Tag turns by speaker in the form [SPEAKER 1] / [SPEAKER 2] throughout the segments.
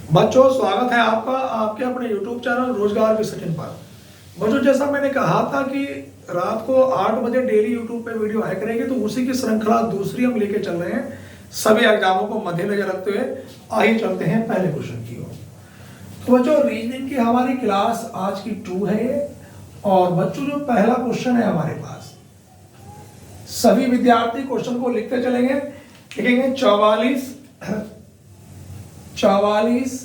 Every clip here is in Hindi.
[SPEAKER 1] बच्चों स्वागत है आपका आपके अपने YouTube चैनल रोजगार विसर्जन पर। बच्चों जैसा मैंने कहा था कि रात को 8 बजे डेली YouTube पे वीडियो आया करेंगे, तो उसी की श्रृंखला दूसरी हम लेके चल रहे हैं सभी एग्जामों को मद्देनजर रखते हुए। आइए चलते हैं पहले क्वेश्चन की ओर। तो बच्चों रीजनिंग की हमारी क्लास आज की 2 है ये, और बच्चों जो पहला क्वेश्चन है हमारे पास, सभी विद्यार्थी क्वेश्चन को लिखते चलेंगे। लिखेंगे 44, 22,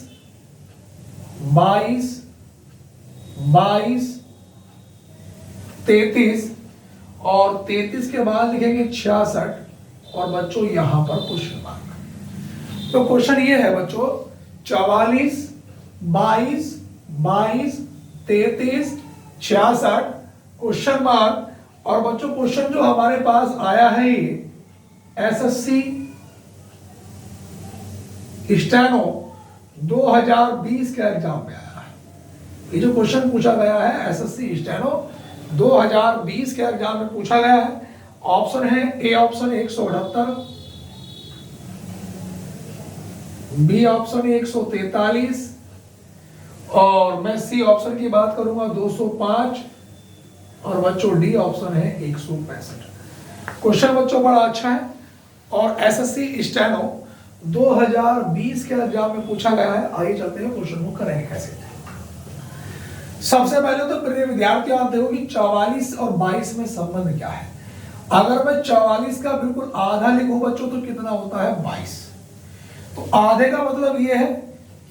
[SPEAKER 1] 33 और 33 के बाद लिखेंगे 66 और बच्चों यहां पर क्वेश्चन मार्क। तो क्वेश्चन ये है बच्चों 44, 22, 33, 66 क्वेश्चन मार्क। और बच्चों क्वेश्चन जो हमारे पास आया है ये एसएससी स्टेनो 2020 के एग्जाम में आया है। ये जो क्वेश्चन पूछा गया है एसएससी स्टेनो 2020 के एग्जाम में पूछा गया है। ऑप्शन है ए ऑप्शन 178, बी ऑप्शन 143 और मैं सी ऑप्शन की बात करूंगा 205 और बच्चों डी ऑप्शन है 165। क्वेश्चन बच्चों बड़ा अच्छा है और एसएससी स्टेनो 2020 के एग्जाम में पूछा गया है। आइए चलते हैं क्वेश्चन को करेंगे कैसे। सबसे पहले तो प्रिय विद्यार्थियों आप देखो कि 44 और 22 में संबंध क्या है। अगर मैं 44 का बिल्कुल आधा लिखूं बच्चों तो कितना होता है 22। तो आधे का मतलब यह है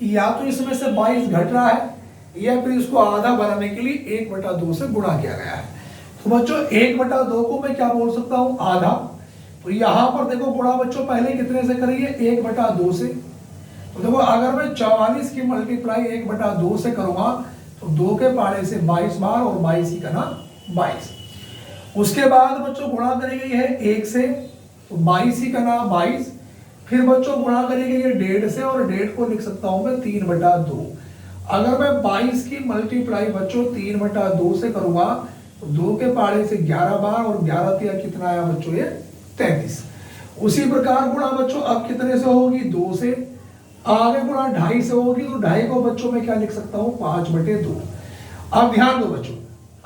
[SPEAKER 1] कि या तो इसमें से 22 घट रहा है या फिर इसको आधा बनाने के लिए 1/2 से गुणा किया गया है। तो बच्चों 1/2 को मैं क्या बोल सकता हूं आधा। तो यहां पर देखो गुणा बच्चों पहले कितने से करेंगे 1/2 से। तो देखो अगर मैं 44 की मल्टीप्लाई 1/2 से करूंगा तो 2 के पाड़े से 22 बार और 22 की करना 22। उसके बाद बच्चों गुणा करी गई है 1 से तो 22 ही करना 22। फिर बच्चों गुणा करी गई है 1.5 से और 1.5 को लिख सकता हूं मैं 3/2। अगर मैं 22 की मल्टीप्लाई बच्चों 3/2 से करूंगा तो 2 के पाड़े से 11 बार और 11 तिया कितना आया बच्चों ये 33। उसी प्रकार गुणा बच्चों अब कितने से होगी 2 से। आगे गुणा 2.5 से होगी तो 2.5 को बच्चों में क्या लिख सकता हूं 5/2। अब ध्यान दो बच्चों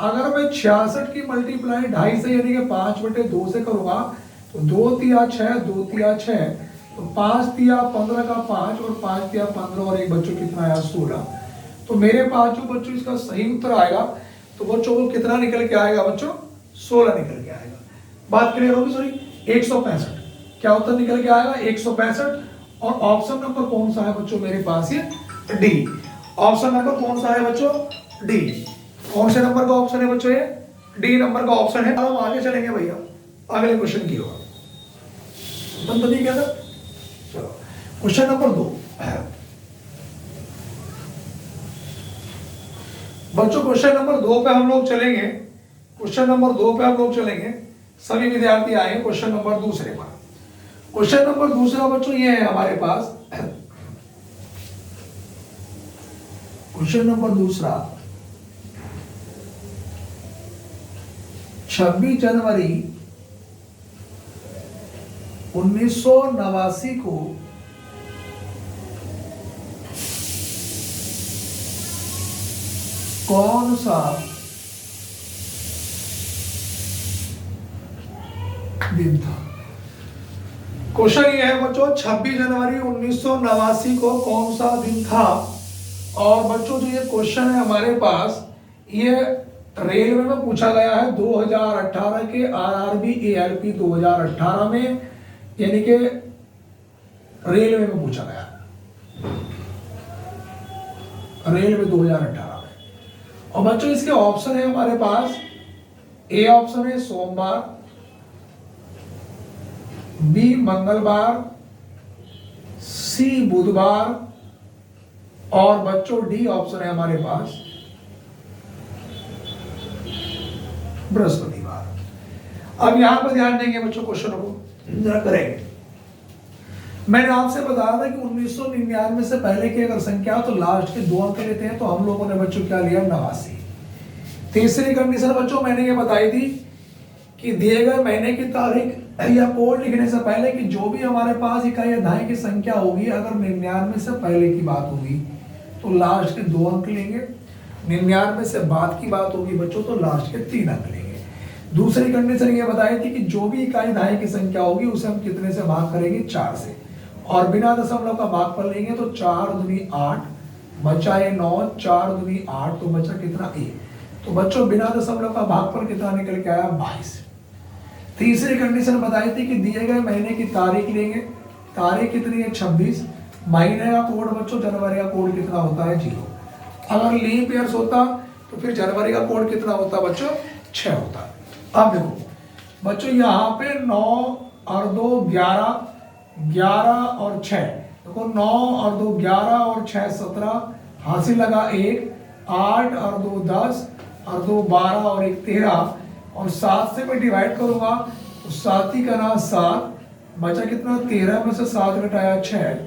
[SPEAKER 1] अगर मैं 66 की मल्टीप्लाई 2.5 से यानी कि 5/2 से करूंगा तो 2 तिया 6, 2 तिया 6 तो 5 तिया 15 का 5 और 5 तिया 15 और एक बच्चों कितना आया 16। तो मेरे पास जो बच्चों इसका सही उत्तर आएगा तो बच्चों को कितना निकल के आएगा बच्चों 16 निकल के आएगा। बात क्लियर होगी। सॉरी 165 क्या उत्तर निकल के आएगा 165। और ऑप्शन नंबर कौन सा है बच्चों मेरे पास ये डी। ऑप्शन नंबर कौन सा है बच्चों डी। कौन से नंबर का ऑप्शन है बच्चों ये डी नंबर का ऑप्शन है। हम आगे चलेंगे भैया अगले क्वेश्चन की ओर। बंद तो नहीं क्या था। चलो क्वेश्चन नंबर 2 बच्चों क्वेश्चन नंबर 2 पे हम लोग चलेंगे। क्वेश्चन नंबर 2 पे हम लोग चलेंगे। सभी विद्यार्थी आए क्वेश्चन नंबर दूसरे पर। क्वेश्चन नंबर दूसरा बच्चों ये है हमारे पास। क्वेश्चन नंबर दूसरा 26 जनवरी 1989 को कौन सा दिन था। क्वेश्चन ये है बच्चों 26 जनवरी 1989 को कौन सा दिन था। और बच्चों जो ये क्वेश्चन है हमारे पास ये रेलवे में पूछा गया है 2018 के आरआरबी एएलपी 2018 में, यानी कि रेलवे में पूछा गया रेलवे 2018 में। और बच्चों इसके ऑप्शन है हमारे पास ए ऑप्शन है सोमवार, बी मंगलवार, सी बुधवार और बच्चों डी ऑप्शन है हमारे पास बृहस्पतिवार। अब यहां पर ध्यान देंगे बच्चों क्वेश्चनों को जरा करेंगे। मैंने आपसे बताया था कि 1999 से पहले की अगर संख्या तो लास्ट के 2 अंक लेते हैं, तो हम लोगों ने बच्चों क्या लिया 89। तीसरी कंडीशन बच्चों मैंने ये बताई थी कि दिए गए महीने की तारीख या कोड लिखने से पहले कि जो भी हमारे पास इकाई अध्याय की संख्या होगी, अगर 99 से पहले की बात होगी तो लास्ट के 2 अंक लेंगे, 99 से बाद की बात होगी बच्चों तो लास्ट के 3 अंक लेंगे। दूसरी कंडीशन ये बताई थी कि जो भी इकाई अध्याय की संख्या होगी उसे हम कितने से भाग करेंगे, 4 से, और बिना दशमलव का भागफल लेंगे तो 4 दूनी 8, बचा ये 9, 4 दूनी 8, तो बचा कितना 1। तो बच्चों बिना दशमलव का भागफल कितना निकल के आया, 22। तीसरी कंडीशन बताई थी कि दिए गए महीने की तारीख लेंगे, तारीख कितनी है 26, महीने का कोड बच्चों जनवरी का कोड कितना होता है 0। अगर लीप ईयर्स होता तो फिर जनवरी का कोड कितना होता बच्चों 6 होता। अब देखो बच्चों यहाँ पे 9 और 2 11, 11 और 6, देखो 9 और 2 11 और 6 17, हासिल लगा 1, 8 और 2 10 और 2 12 और 1 13, और 7 से मैं डिवाइड करूंगा तो 7 ही का ना 7, बचा कितना 13 में से 7 घटाया 6,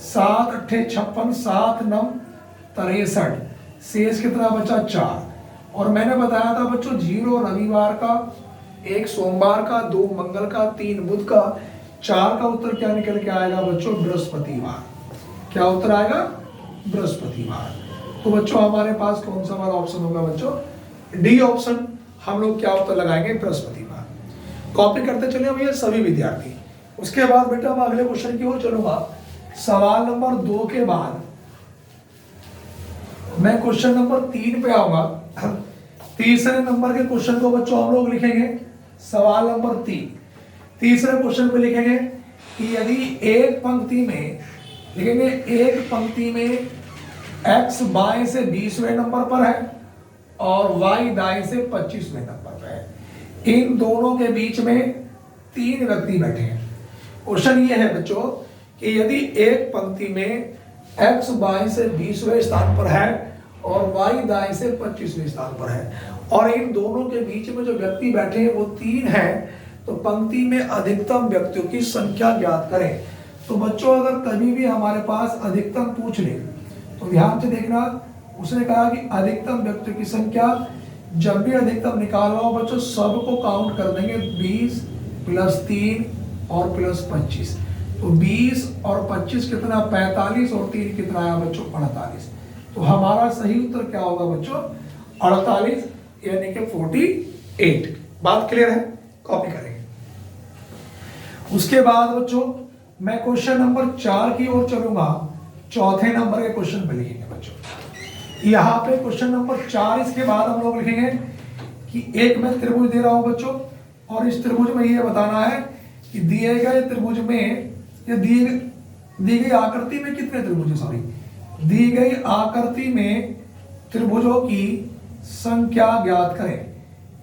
[SPEAKER 1] 7 अट्ठे 56, 7 9 63, शेष कितना बचा 4। और मैंने बताया था बच्चों 0 रविवार का, 1 सोमवार का, 2 मंगल का, 3 बुध का, 4 का उत्तर क्या निकल के आएगा बच्चों, बृहस्पतिवार। क्या उत्तर आएगा, बृहस्पतिवार। तो बच्चों हमारे पास कौन सा वाला ऑप्शन होगा बच्चों, डी ऑप्शन। हम लोग क्या उत्तर लगाएंगे, बृहस्पतिवार। कॉपी करते चले भैया सभी विद्यार्थी। उसके बाद बेटा मैं अगले क्वेश्चन की ओर चलूंगा। सवाल नंबर 2 के बाद मैं क्वेश्चन नंबर 3 पे आऊंगा। तीसरे नंबर के क्वेश्चन को बच्चों हम लोग लिखेंगे सवाल नंबर 3। तीसरे क्वेश्चन पे लिखेंगे कि यदि एक पंक्ति में लिखेंगे, एक पंक्ति में x बाएं से 20वें नंबर पर है और y दाएं से 25वें नंबर पर है, इन दोनों के बीच में 3 व्यक्ति बैठे हैं। क्वेश्चन ये है बच्चों कि यदि एक पंक्ति में x बाएं से 20वें स्थान पर है और y दाएं से 25वें स्थान पर है और इन दोनों के बीच में जो व्यक्ति बैठे हैं वो 3 हैं, तो पंक्ति में अधिकतम व्यक्तियों की संख्या ज्ञात करें। तो बच्चों अगर कभी भी हमारे पास अधिकतम पूछ ले तो ध्यान से देखना, उसने कहा कि अधिकतम व्यक्तियों की संख्या, जब भी अधिकतम निकालना हो बच्चों सबको काउंट कर देंगे, 20 प्लस 3 और प्लस 25, तो 20 और 25 कितना 45 और 3 कितना आया बच्चों 48। तो हमारा सही उत्तर क्या होगा बच्चों 48, यानी कि 48। बात क्लियर है, कॉपी करेंगे। उसके बाद बच्चों मैं क्वेश्चन नंबर 4 की ओर चलूंगा। चौथे नंबर के क्वेश्चन पे लिखेंगे बच्चों। यहाँ पे क्वेश्चन नंबर 4, इसके बाद हम लोग लिखेंगे कि एक मैं त्रिभुज दे रहा हूं बच्चों, और इस त्रिभुज में ये बताना है कि दिए गए त्रिभुज में या दी गई आकृति में कितने त्रिभुज है, सॉरी, दी गई आकृति में त्रिभुजों की संख्या ज्ञात करें।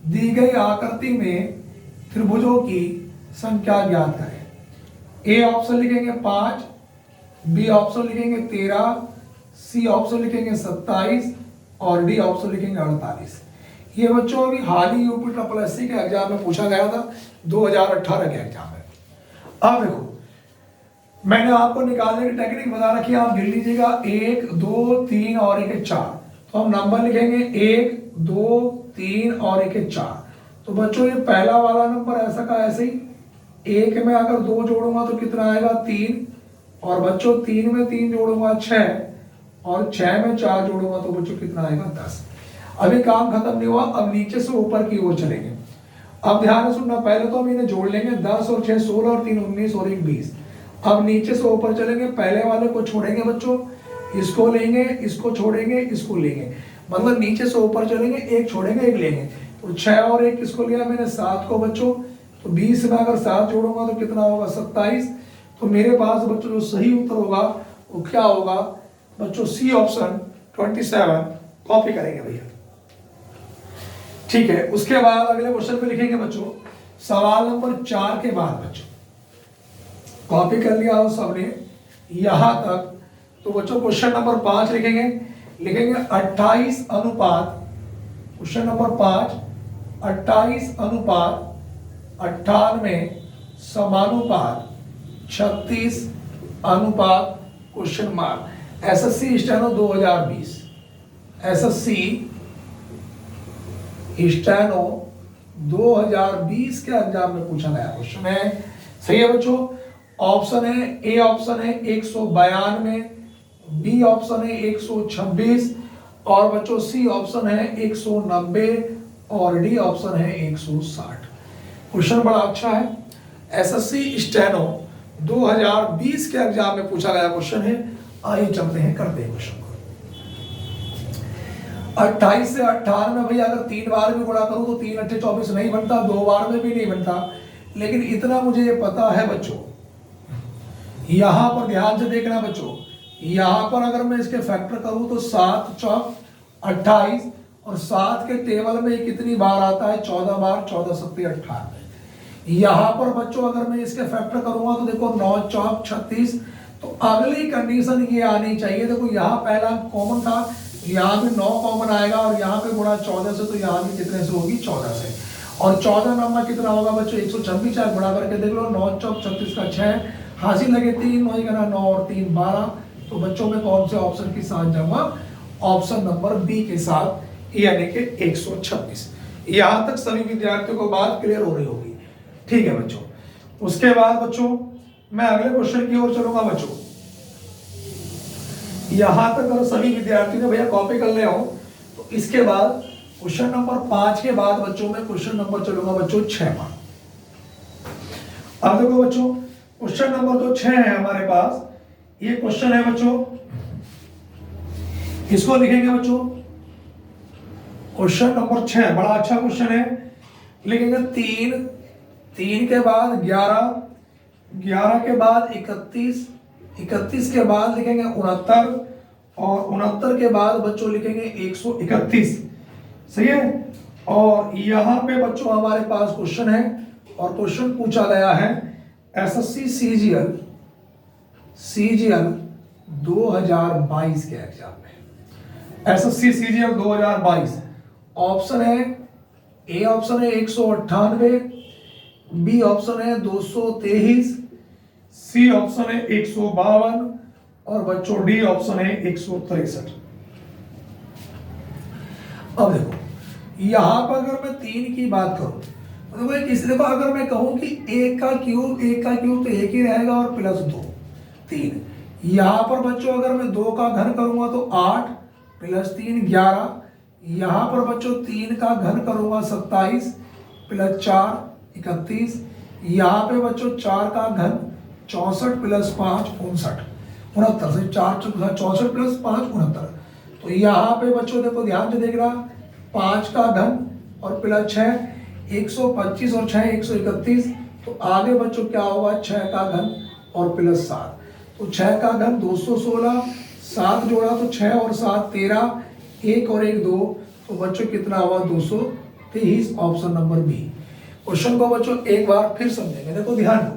[SPEAKER 1] दी गई आकृति में त्रिभुजों की संख्या ज्ञात करें। ए ऑप्शन लिखेंगे 5, बी ऑप्शन लिखेंगे 13, सी ऑप्शन लिखेंगे 27 और डी ऑप्शन लिखेंगे 48। ये बच्चों अभी हाल ही यूपी ट्रिपल एससी के एग्जाम में पूछा गया था, 2018 के एग्जाम में। अब देखो मैंने आपको निकालने की टेक्निक बता रखी है, आप गिन लीजिएगा 1 2 3 और 1 4। तो हम नंबर लिखेंगे 1 2 3 और 1 4। तो बच्चों ये पहला वाला नंबर ऐसा का ऐसे ही, 1 में अगर 2 जोड़ूंगा तो कितना आएगा 3, और बच्चों 3 में 3 जोड़ूंगा 6, और 6 में 4 जोड़ूंगा तो बच्चों कितना आएगा 10। अभी काम खत्म नहीं हुआ, अब नीचे से ऊपर की ओर चलेंगे। अब ध्यान से सुनना, पहले तो हम इन्हें जोड़ लेंगे, 10 और 6 16 और 3 19 और 1 20। अब नीचे से ऊपर चलेंगे, पहले वाले को छोड़ेंगे बच्चों, इसको लेंगे, इसको छोड़ेंगे, इसको लेंगे, मतलब नीचे से ऊपर चलेंगे, एक छोड़ेंगे एक लेंगे। तो 6 और 1 किसको लिया मैंने 7 को बच्चों, तो 20 में अगर 7 जोड़ूंगा तो कितना होगा 27। तो मेरे पास बच्चों जो सही उत्तर होगा वो क्या होगा बच्चों, सी ऑप्शन 27। कॉपी करेंगे भैया, ठीक है। उसके बाद अगले क्वेश्चन पे लिखेंगे बच्चों सवाल नंबर 4 के बाद। बच्चों कॉपी कर लिया हो सबने यहां तक, तो बच्चों क्वेश्चन नंबर 5 लिखेंगे 28 अनुपात, क्वेश्चन नंबर 5 28 अनुपात 98 समानुपात 36 अनुपात question mark. SSC steno 2020, SSC steno 2020 के एग्जाम में पूछा गया क्वेश्चन है। सही है बच्चों। ऑप्शन है, ए ऑप्शन है 192, बी ऑप्शन है 126 और बच्चों सी ऑप्शन है 190 और डी ऑप्शन है 160। क्वेश्चन बड़ा अच्छा है, एसएससी स्टेनो 2020 के एग्जाम में पूछा गया क्वेश्चन है। आइए चलते हैं, करते हैं क्वेश्चन को। 28 से 98 में भैया अगर 3 बार भी गुणा करूं तो 3 8 24 नहीं बनता, 2 बार में भी नहीं बनता, लेकिन इतना मुझे ये पता है बच्चों, यहां पर ध्यान से देखना बच्चों, यहां पर अगर मैं इसके फैक्टर करूं तो 7 चौक 28 और 7 के टेबल में कितनी बार आता है, 14 बार, 14 सत्ते 98। यहां पर बच्चों अगर मैं इसके फैक्टर करूंगा तो देखो 9 चौक 36, तो अगली कंडीशन ये आनी चाहिए। देखो यहाँ पहला कॉमन था, यहाँ भी 9 कॉमन आएगा और यहाँ पे गुणा 14 से, तो यहाँ भी कितने से होगी, 14 से। और 14 नंबर कितना होगा बच्चों, 126। चाहे गुणा करके देख लो, 9 चौक 36 का 6 हासिल लगे 3 होगा ना, 9 और 3 12। तो बच्चों में कौन से ऑप्शन के साथ जाऊंगा, ऑप्शन नंबर बी के साथ, यानी कि 126। यहां तक सभी विद्यार्थियों को बात क्लियर हो रही होगी, ठीक है बच्चों। उसके बाद बच्चों मैं अगले क्वेश्चन की ओर चलूंगा बच्चों। यहां तक अगर सभी विद्यार्थियों ने भैया कॉपी कर ले हो तो इसके बाद क्वेश्चन नंबर 5 के बाद बच्चों में क्वेश्चन नंबर चलूंगा बच्चों 6 पर। अब देखो बच्चों, क्वेश्चन नंबर जो 6 है हमारे पास, ये क्वेश्चन है बच्चों, इसको लिखेंगे बच्चों क्वेश्चन नंबर 6। बड़ा अच्छा क्वेश्चन है, लिखेंगे 3 के बाद 11, 11 के बाद 31, 31 के बाद लिखेंगे 69 और 69 के बाद बच्चों लिखेंगे 131। सही है। और यहां पे बच्चों हमारे पास क्वेश्चन है और क्वेश्चन पूछा गया है एसएससी सीजीएल 2022 के एग्जाम में। एसएससी सीजीएल 2022 ऑप्शन है, ए ऑप्शन है 198, बी ऑप्शन है 223, सी ऑप्शन है 152 और बच्चों डी ऑप्शन है 163। अब देखो यहां पर अगर मैं 3 की बात करूं तो देखो अगर मैं कहूं कि 1 का क्यूब तो 1 ही रहेगा और प्लस 2 3। यहां पर बच्चों अगर मैं 2 का घन करूंगा तो 8 प्लस 3 11। यहां पर बच्चों 3 का घन करूंगा 27 प्लस 4 31। यहां पे बच्चों 4 का घन 64 प्लस 5 59 69 से 4 64 प्लस 5 69। तो यहाँ पे बच्चों देखो ध्यान से देख रहा, 5 का घन और प्लस 6 125 और 6 131। तो आगे बच्चों क्या होगा, 6 का घन और प्लस 7, तो 6 का घन 216, 7 जोड़ा तो 6 और 7 13, 1 और 1 2, तो बच्चों कितना हुआ 223। Option number B. क्वेश्चन को बच्चों एक बार फिर समझेंगे, देखो ध्यान दो,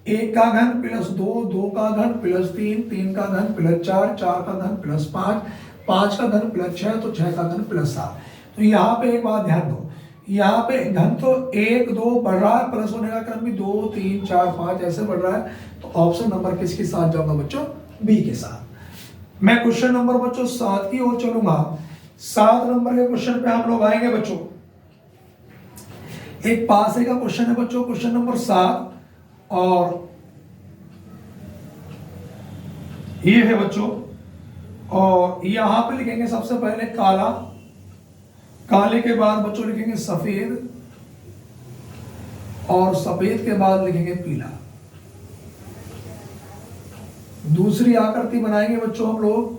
[SPEAKER 1] 1 का घन प्लस 2, 2 का घन प्लस 3, 3 का घन प्लस 4, 4 का घन प्लस 5, 5 का घन प्लस 6, तो 6 का घन प्लस 7। तो यहाँ पे एक बात ध्यान दो, यहाँ पे घन तो 1 2 बढ़ रहा है, प्लस होने का क्रम भी 2 3 4 5 ऐसे बढ़ रहा है। तो ऑप्शन नंबर किसके साथ जाऊंगा बच्चों, बी के साथ। मैं क्वेश्चन नंबर बच्चों 7 की ओर चलूंगा। 7 नंबर के क्वेश्चन पे हम लोग आएंगे बच्चों। एक पास का क्वेश्चन है बच्चों, क्वेश्चन नंबर 7 और ये है बच्चों, और यहां पे लिखेंगे सबसे पहले काला, काले के बाद बच्चों लिखेंगे सफेद और सफेद के बाद लिखेंगे पीला। दूसरी आकृति बनाएंगे बच्चों हम लोग,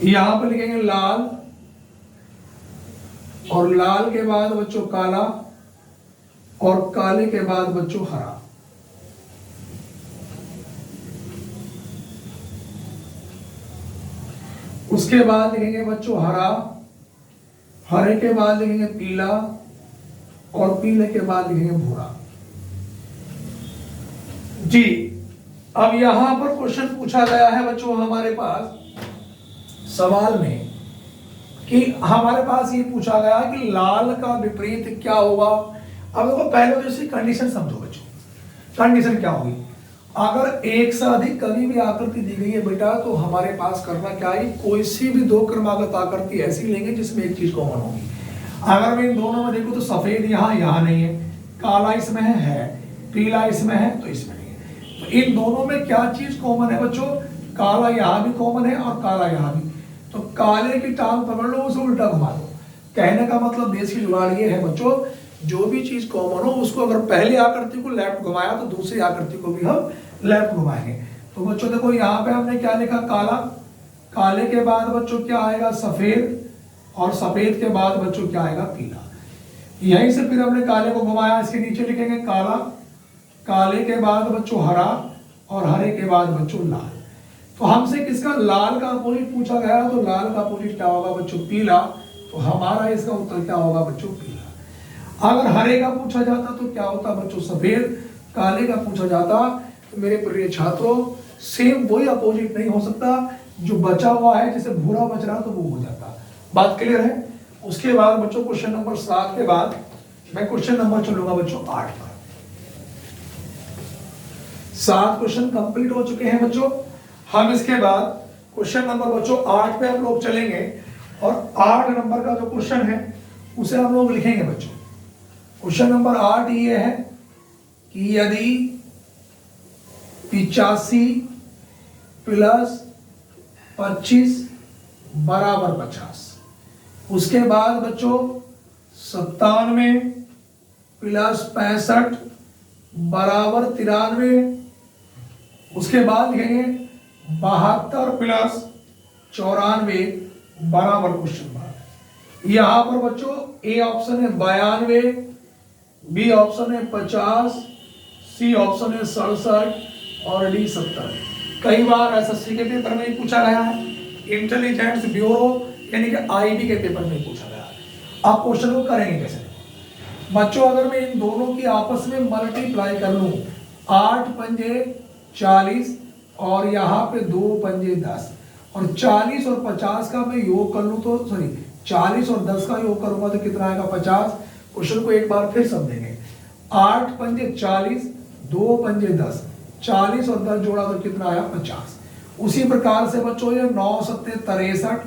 [SPEAKER 1] यहां पे लिखेंगे लाल और लाल के बाद बच्चों काला और काले के बाद बच्चों हरा। उसके बाद लिखेंगे बच्चों हरा, हरे के बाद लिखेंगे पीला और पीले के बाद लिखेंगे भूरा। जी, अब यहां पर क्वेश्चन पूछा गया है बच्चों हमारे पास सवाल में कि हमारे पास ये पूछा गया कि लाल का विपरीत क्या होगा। अब देखो पहले तो इसकी कंडीशन समझो बच्चों, कंडीशन क्या होगी। अगर एक से अधिक कभी भी आकृति दी गई है बेटा तो हमारे पास करना क्या है, कोई सी भी दो क्रमागत आकृति ऐसी लेंगे जिसमें एक चीज कॉमन होगी। अगर मैं इन दोनों में देखूं तो सफेद यहाँ नहीं है, काला इसमें है, पीला इसमें है, तो इसमें नहीं है। तो इन दोनों में क्या चीज कॉमन है बच्चों, काला यहाँ भी कॉमन है और काला यहाँ भी। तो काले की टांग पकड़ लो, उसे उल्टा घुमा दो। कहने का मतलब देश की जुगाड़ ये है बच्चों, जो भी चीज कॉमन हो उसको अगर पहली आकृति को लेफ्ट घुमाया तो दूसरी आकृति को भी हम लेफ्ट घुमाएंगे। तो बच्चों देखो यहाँ पे हमने क्या लिखा, काला, काले के बाद बच्चों क्या आएगा, सफेद, और सफेद के बाद बच्चों क्या आएगा, पीला। यहीं से फिर हमने काले को घुमाया, इसके नीचे लिखेंगे काला, काले के बाद बच्चों हरा, और हरे के बाद बच्चों लाल। तो हमसे किसका लाल का अपोजिट पूछा गया, तो लाल का अपोजिट क्या होगा बच्चों, पीला। तो हमारा इसका उत्तर क्या होगा बच्चों, पीला। अगर हरे का पूछा जाता तो क्या होता बच्चों, सफेद। काले का पूछा जाता तो मेरे प्रिय छात्रों सेम वही अपोजिट नहीं हो सकता, जो बचा हुआ है जैसे भूरा बच रहा तो वो हो जाता। बात क्लियर है। उसके बाद बच्चों क्वेश्चन नंबर 7 के बाद मैं क्वेश्चन नंबर चलूंगा बच्चों 8 पर। 7 क्वेश्चन कंप्लीट हो चुके हैं बच्चों। हम इसके बाद क्वेश्चन नंबर बच्चों 8 पे हम लोग चलेंगे, और 8 नंबर का जो क्वेश्चन है उसे हम लोग लिखेंगे बच्चों। क्वेश्चन नंबर 8 ये है कि यदि 85 प्लस 25 बराबर 50, उसके बाद बच्चों 97 प्लस 65 बराबर 93, उसके बाद लिखेंगे 72 प्लस 94 बराबर क्वेश्चन मार्क। यहां पर बच्चों ए ऑप्शन है 92, बी ऑप्शन है 50, सी ऑप्शन है 67 और डी 70। कई बार एसएससी के पेपर में पूछा गया है, इंटेलिजेंस ब्यूरो यानी कि आईबी के पेपर में पूछा गया है। आप क्वेश्चन को करेंगे कैसे बच्चों, अगर मैं इन दोनों की आपस में मल्टीप्लाई कर लूं, 8 पंजे 40 और यहाँ पे 2 पंजे 10, और 40 और 50 का मैं योग कर लूं तो 40 और 10 का योग करूंगा तो कितना आएगा 50। क्वेश्चन को एक बार फिर समझेंगे, 8 पंजे 40, 2 पंजे 10, 40 और 10 जोड़ा तो कितना आया 50। उसी प्रकार से बच्चों ये 9 सत्ते 63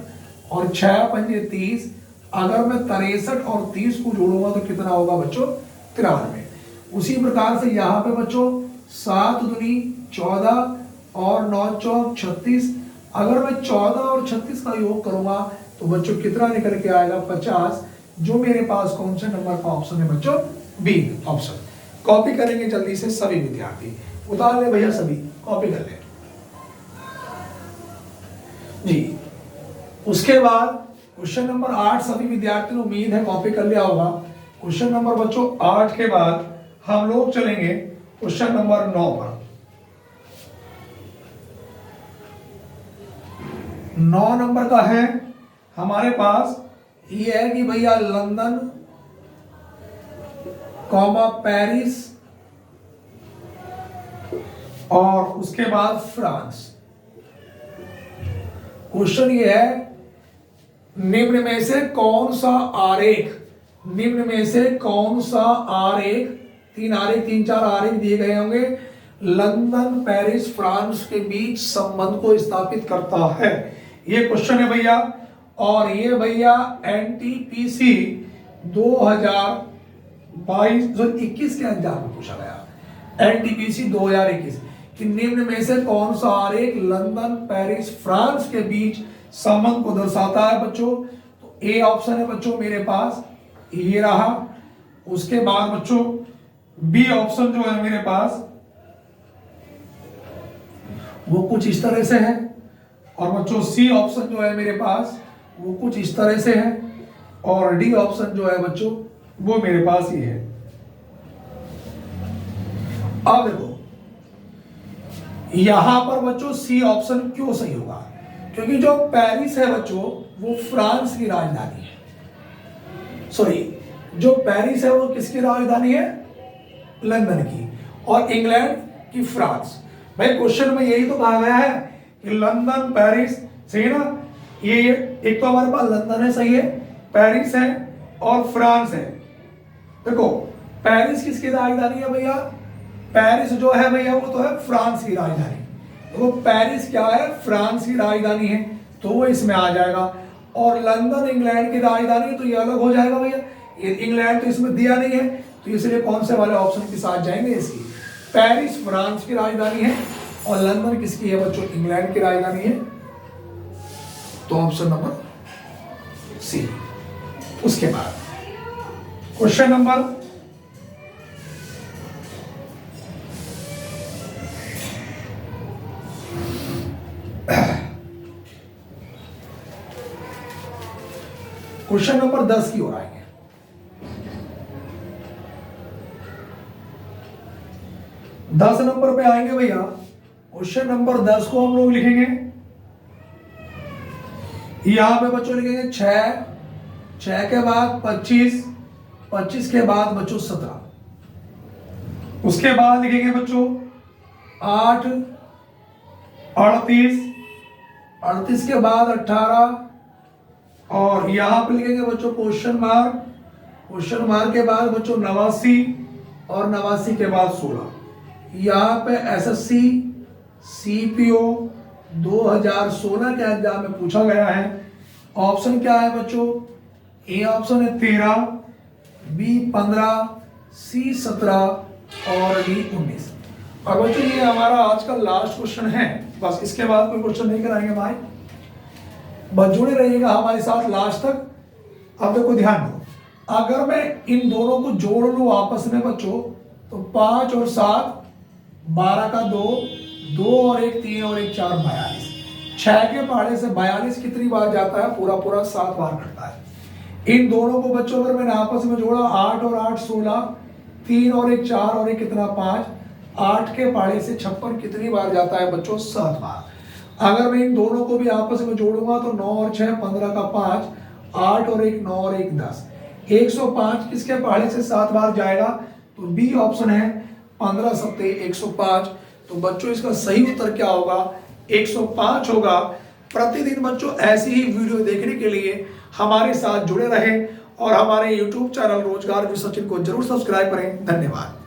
[SPEAKER 1] और 6 पंजे 30, अगर मैं 63 और 30 को जोड़ूंगा तो कितना होगा बच्चों 93। उसी प्रकार से यहाँ पे बच्चों 7 दूनी 14 और 9 चौक 36, अगर मैं 14 और 36 का योग करूंगा तो बच्चों कितना निकल के आएगा 50, जो मेरे पास कौन से नंबर का ऑप्शन है बच्चों, बी ऑप्शन। कॉपी करेंगे जल्दी से सभी विद्यार्थी, उतार ले भैया, सभी कॉपी कर ले जी। उसके बाद क्वेश्चन नंबर 8 सभी विद्यार्थियों को उम्मीद है कॉपी कर लिया होगा। क्वेश्चन नंबर बच्चों 8 के बाद हम लोग चलेंगे क्वेश्चन नंबर 9 पर। 9 नंबर का है हमारे पास, ये है कि भैया लंदन कॉमा पेरिस और उसके बाद फ्रांस। क्वेश्चन ये है, निम्न में से कौन सा आरेख, निम्न में से कौन सा आरेख, 3 आरेख 3-4 आरेख दिए गए होंगे, लंदन पेरिस फ्रांस के बीच संबंध को स्थापित करता है। ये क्वेश्चन है भैया, और ये भैया एनटीपीसी 2021 के एग्जाम में पूछा गया। एनटीपीसी 2021 कि निम्न में से कौन सा आरेख लंदन पेरिस फ्रांस के बीच संबंध को दर्शाता है बच्चों। तो ए ऑप्शन है बच्चों मेरे पास, ये रहा। उसके बाद बच्चों बी ऑप्शन जो है मेरे पास वो कुछ इस तरह से है, और बच्चों सी ऑप्शन जो है मेरे पास वो कुछ इस तरह से है, और डी ऑप्शन जो है बच्चों वो मेरे पास ही है। अब देखो यहां पर बच्चों सी ऑप्शन क्यों सही होगा, क्योंकि जो पेरिस है बच्चों वो फ्रांस की राजधानी है। सॉरी, जो पेरिस है वो किसकी राजधानी है, लंदन की, और इंग्लैंड की फ्रांस। भाई क्वेश्चन में यही तो कहा गया है कि लंदन पेरिस, सही है ना। ये एक तो हमारे पास लंदन है, सही है, पेरिस है और फ्रांस है। देखो पेरिस किसकी राजधानी है भैया, पेरिस जो है भैया वो तो है फ्रांस की राजधानी, तो वो पेरिस क्या है, फ्रांस की राजधानी है, तो वो इसमें आ जाएगा। और लंदन इंग्लैंड की राजधानी, तो ये अलग हो जाएगा भैया, ये इंग्लैंड तो इसमें दिया नहीं है, तो इसलिए कौन से वाले ऑप्शन के साथ जाएंगे, इसकी। पेरिस फ्रांस की राजधानी है और लंदन किसकी है बच्चों, इंग्लैंड की राजधानी है, तो ऑप्शन नंबर सी। उसके बाद क्वेश्चन नंबर 10 की ओर आएंगे। दस नंबर पे आएंगे भैया। क्वेश्चन नंबर 10 को हम लोग लिखेंगे, यहां पे बच्चों लिखेंगे 6, 6 के बाद 25, 25 के बाद बच्चों 17, उसके बाद लिखेंगे बच्चों 8, 38, 38 के बाद 18, और यहां पे लिखेंगे बच्चों क्वेश्चन मार्क, क्वेश्चन मार्क के बाद बच्चों 89, और 89 के बाद 16। यहाँ पे एसएससी सीपीओ 2016 के एग्जाम में पूछा गया है। ऑप्शन क्या है बच्चों, ए ऑप्शन है 13, बी 15, सी 17 और डी 19। और बच्चों ये हमारा आज का लास्ट क्वेश्चन है, बस इसके बाद कोई क्वेश्चन नहीं कराएंगे भाई, बस जुड़े रहिएगा हमारे साथ लास्ट तक। अब देखो ध्यान दो, अगर मैं इन दोनों को जोड़ लूं आपस में बच्चों, तो 5 और 7 12 का 2, 2 और 1 3 और 1 4 42, 6 के पहाड़े से 42 कितनी बार जाता है, पूरा पूरा 7 बार कटता है। इन दोनों को बच्चों अगर मैंने आपस में जोड़ा, 8 और 8 16, 3 और 1 4 और 1 कितना 5, 8 के पहाड़े से 56 कितनी बार जाता है बच्चों, 7 बार। अगर मैं इन दोनों को भी आपस में जोड़ूंगा तो 9 और 6 15 का 5, 8 और 1 9 और 1 10, 105 किसके पहाड़े से 7 बार जाएगा, तो बी ऑप्शन है 15 सत्ते 105। तो बच्चों इसका सही उत्तर क्या होगा, 105 होगा। प्रतिदिन बच्चों ऐसी ही वीडियो देखने के लिए हमारे साथ जुड़े रहें और हमारे YouTube चैनल रोजगार विद सचिन को जरूर सब्सक्राइब करें। धन्यवाद।